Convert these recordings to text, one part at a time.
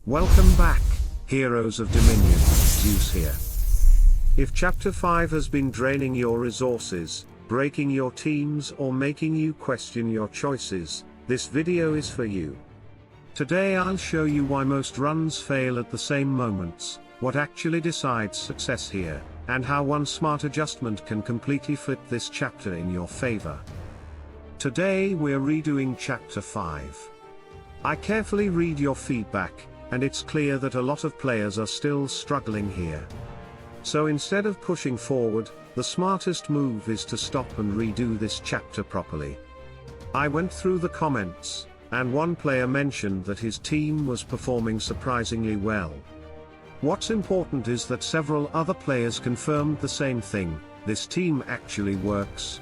Welcome back, Heroes of Dominion, Zeus here. If Chapter 5 has been draining your resources, breaking your teams or making you question your choices, this video is for you. Today I'll show you why most runs fail at the same moments, what actually decides success here, and how one smart adjustment can completely flip this chapter in your favor. Today we're redoing Chapter 5. I carefully read your feedback, and it's clear that a lot of players are still struggling here. So instead of pushing forward, the smartest move is to stop and redo this chapter properly. I went through the comments, and one player mentioned that his team was performing surprisingly well. What's important is that several other players confirmed the same thing: this team actually works.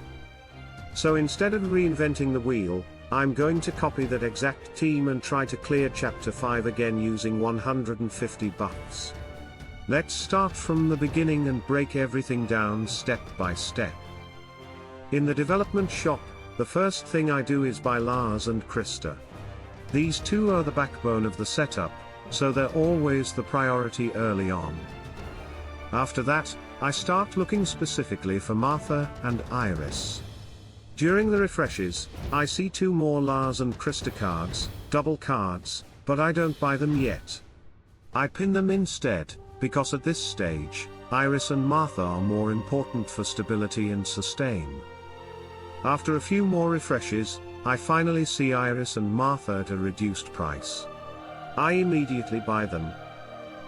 So instead of reinventing the wheel, I'm going to copy that exact team and try to clear Chapter 5 again using 150 buffs. Let's start from the beginning and break everything down step by step. In the development shop, the first thing I do is buy Lars and Krista. These two are the backbone of the setup, so they're always the priority early on. After that, I start looking specifically for Martha and Iris. During the refreshes, I see two more Lars and Krista cards, double cards, but I don't buy them yet. I pin them instead, because at this stage, Iris and Martha are more important for stability and sustain. After a few more refreshes, I finally see Iris and Martha at a reduced price. I immediately buy them.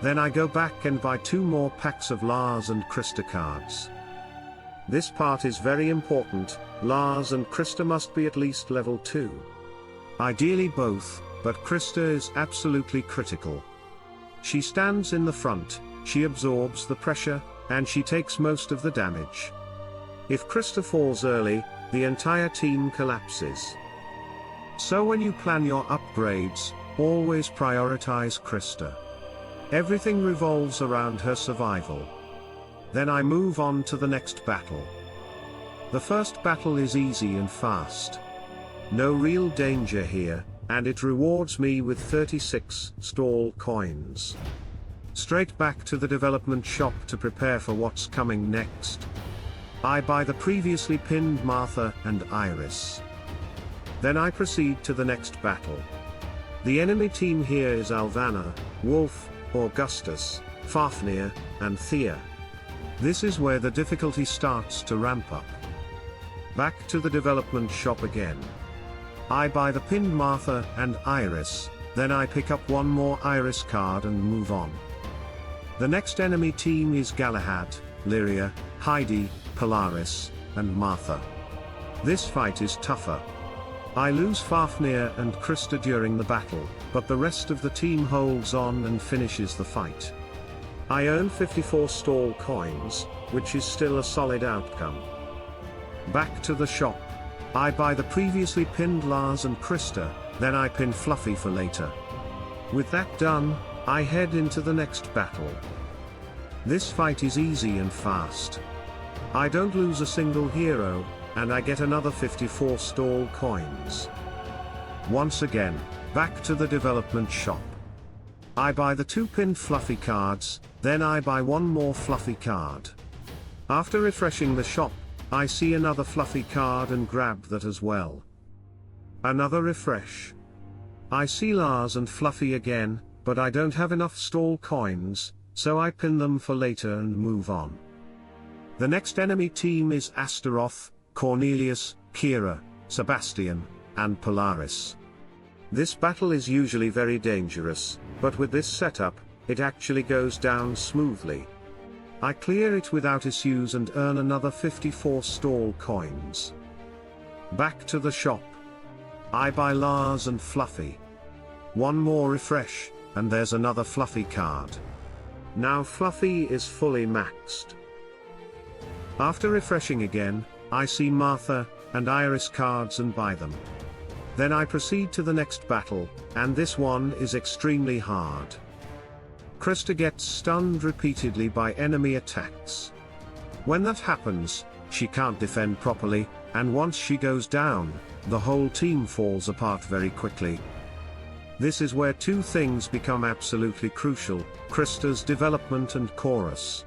Then I go back and buy two more packs of Lars and Krista cards. This part is very important. Lars and Krista must be at least level 2. Ideally both, but Krista is absolutely critical. She stands in the front, she absorbs the pressure, and she takes most of the damage. If Krista falls early, the entire team collapses. So when you plan your upgrades, always prioritize Krista. Everything revolves around her survival. Then I move on to the next battle. The first battle is easy and fast. No real danger here, and it rewards me with 36 stall coins. Straight back to the development shop to prepare for what's coming next. I buy the previously pinned Martha and Iris. Then I proceed to the next battle. The enemy team here is Alvana, Wolf, Augustus, Fafnir, and Thea. This is where the difficulty starts to ramp up. Back to the development shop again. I buy the pinned Martha and Iris, then I pick up one more Iris card and move on. The next enemy team is Galahad, Lyria, Heidi, Polaris, and Martha. This fight is tougher. I lose Fafnir and Krista during the battle, but the rest of the team holds on and finishes the fight. I earn 54 stall coins, which is still a solid outcome. Back to the shop. I buy the previously pinned Lars and Krista, then I pin Fluffy for later. With that done, I head into the next battle. This fight is easy and fast. I don't lose a single hero, and I get another 54 stall coins. Once again, back to the development shop. I buy the two pinned Fluffy cards, then I buy one more Fluffy card. After refreshing the shop, I see another Fluffy card and grab that as well. Another refresh. I see Lars and Fluffy again, but I don't have enough stall coins, so I pin them for later and move on. The next enemy team is Astaroth, Cornelius, Kira, Sebastian, and Polaris. This battle is usually very dangerous, but with this setup, it actually goes down smoothly. I clear it without issues and earn another 54 stall coins. Back to the shop. I buy Lars and Fluffy. One more refresh, and there's another Fluffy card. Now Fluffy is fully maxed. After refreshing again, I see Martha and Iris cards and buy them. Then I proceed to the next battle, and this one is extremely hard. Krista gets stunned repeatedly by enemy attacks. When that happens, she can't defend properly, and once she goes down, the whole team falls apart very quickly. This is where two things become absolutely crucial: Krista's development and Chorus.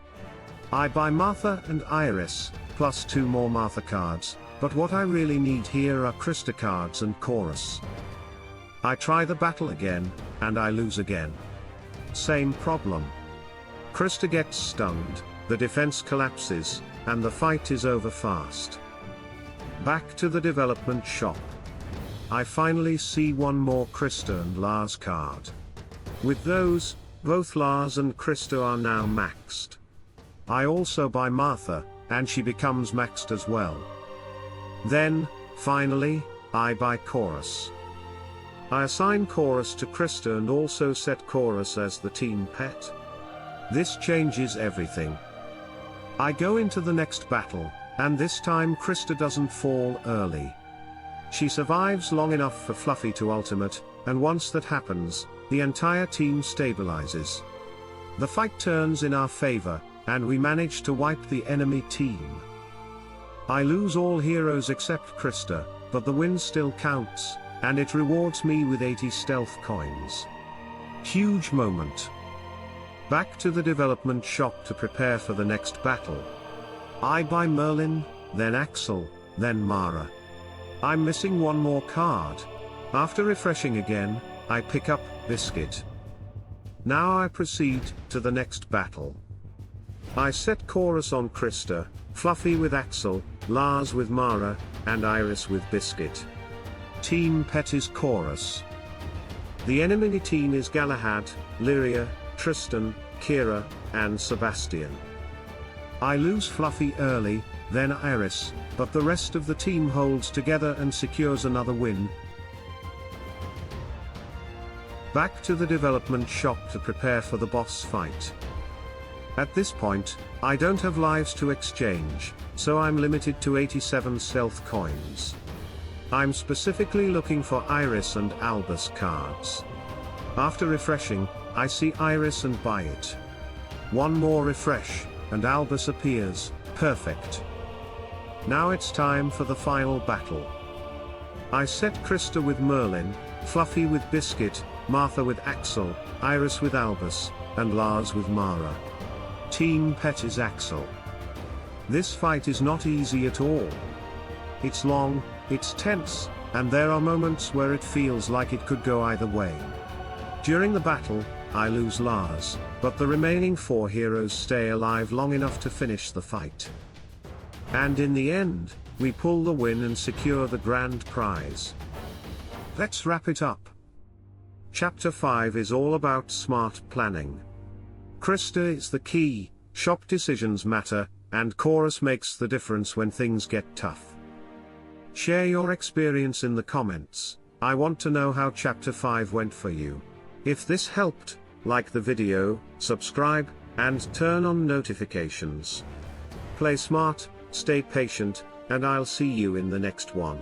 I buy Martha and Iris, plus 2 more Martha cards, but what I really need here are Krista cards and Chorus. I try the battle again, and I lose again. Same problem. Krista gets stunned, the defense collapses, and the fight is over fast. Back to the development shop. I finally see one more Krista and Lars card. With those, both Lars and Krista are now maxed. I also buy Martha, and she becomes maxed as well. Then, finally, I buy Chorus. I assign Chorus to Krista and also set Chorus as the team pet. This changes everything. I go into the next battle, and this time Krista doesn't fall early. She survives long enough for Fluffy to ultimate, and once that happens, the entire team stabilizes. The fight turns in our favor, and we manage to wipe the enemy team. I lose all heroes except Krista, but the win still counts, and it rewards me with 80 stealth coins. Huge moment. Back to the development shop to prepare for the next battle. I buy Merlin, then Axel, then Mara. I'm missing one more card. After refreshing again, I pick up Biscuit. Now I proceed to the next battle. I set Chorus on Krista, Fluffy with Axel, Lars with Mara, and Iris with Biscuit. Team pet is Chorus. The enemy team is Galahad, Lyria, Tristan, Kira, and Sebastian. I lose Fluffy early, then Iris, but the rest of the team holds together and secures another win. Back to the development shop to prepare for the boss fight. At this point, I don't have lives to exchange, so I'm limited to 87 stealth coins. I'm specifically looking for Iris and Albus cards. After refreshing, I see Iris and buy it. One more refresh, and Albus appears. Perfect. Now it's time for the final battle. I set Krista with Merlin, Fluffy with Biscuit, Martha with Axel, Iris with Albus, and Lars with Mara. Team pet is Axel. This fight is not easy at all. It's long, it's tense, and there are moments where it feels like it could go either way. During the battle, I lose Lars, but the remaining 4 heroes stay alive long enough to finish the fight. And in the end, we pull the win and secure the grand prize. Let's wrap it up. Chapter 5 is all about smart planning. Krista is the key, shop decisions matter, and Chorus makes the difference when things get tough. Share your experience in the comments. I want to know how Chapter 5 went for you. If this helped, like the video, subscribe, and turn on notifications. Play smart, stay patient, and I'll see you in the next one.